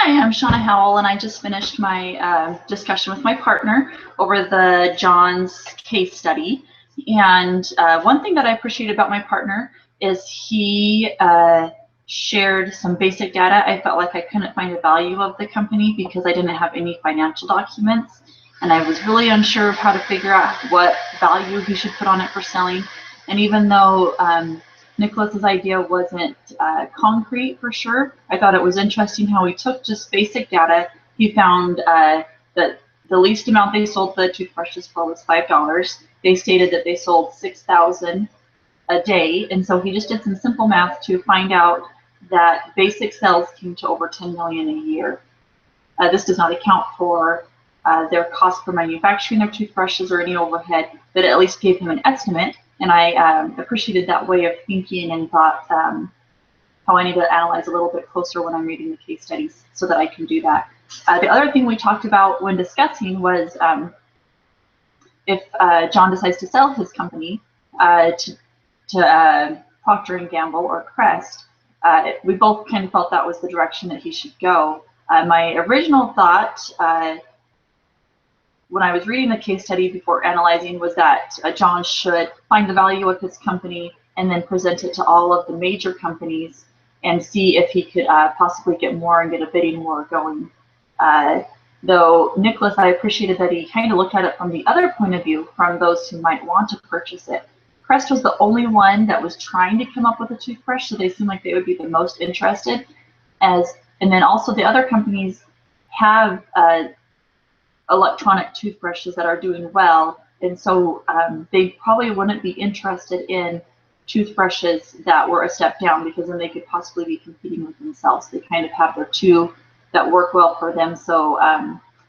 Hi, I'm Shauna Howell, and I just finished my discussion with my partner over the John's case study. And one thing that I appreciate about my partner is he shared some basic data. I felt like I couldn't find the value of the company because I didn't have any financial documents, and I was really unsure of how to figure out what value he should put on it for selling. And even though Nicholas's idea wasn't concrete for sure, I thought it was interesting how he took just basic data. He found that the least amount they sold the toothbrushes for was $5. They stated that they sold 6,000 a day, and so he just did some simple math to find out that basic sales came to over 10 million a year. This does not account for their cost for manufacturing their toothbrushes or any overhead, but it at least gave him an estimate. And I appreciated that way of thinking and thought how I need to analyze a little bit closer when I'm reading the case studies so that I can do that. The other thing we talked about when discussing was if John decides to sell his company to Procter & Gamble or Crest, we both kind of felt that was the direction that he should go. My original thought when I was reading the case study before analyzing was that John should find the value of his company and then present it to all of the major companies and see if he could possibly get more and get a bidding war going. Though Nicholas, I appreciated that he kind of looked at it from the other point of view, from those who might want to purchase it. Crest was the only one that was trying to come up with a toothbrush, so they seemed like they would be the most interested. And then also the other companies have electronic toothbrushes that are doing well, and so they probably wouldn't be interested in toothbrushes that were a step down, because then they could possibly be competing with themselves. They kind of have their two that work well for them, so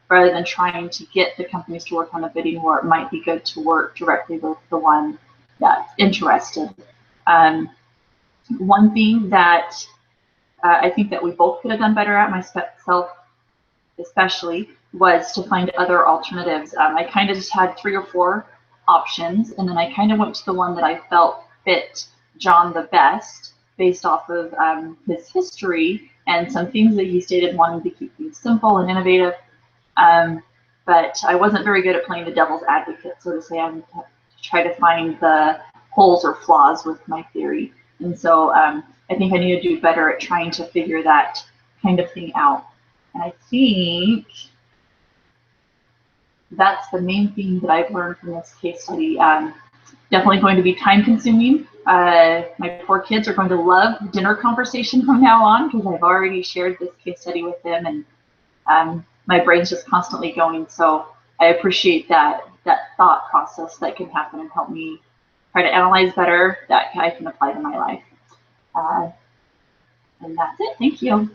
rather than trying to get the companies to work on a bidding war, it might be good to work directly with the one that's interested. One thing that I think that we both could have done better at, myself especially, was to find other alternatives. I kind of just had 3 or 4 options, and then I kind of went to the one that I felt fit John the best based off of his history and some things that he stated, wanting to keep things simple and innovative. But I wasn't very good at playing the devil's advocate, so to say. I'm to try to find the holes or flaws with my theory. And so I think I need to do better at trying to figure that kind of thing out. And I think that's the main thing that I've learned from this case study. Definitely going to be time consuming. My poor kids are going to love dinner conversation from now on, because I've already shared this case study with them, and my brain's just constantly going. So I appreciate that thought process that can happen and help me try to analyze better that I can apply to my life. And that's it. Thank you.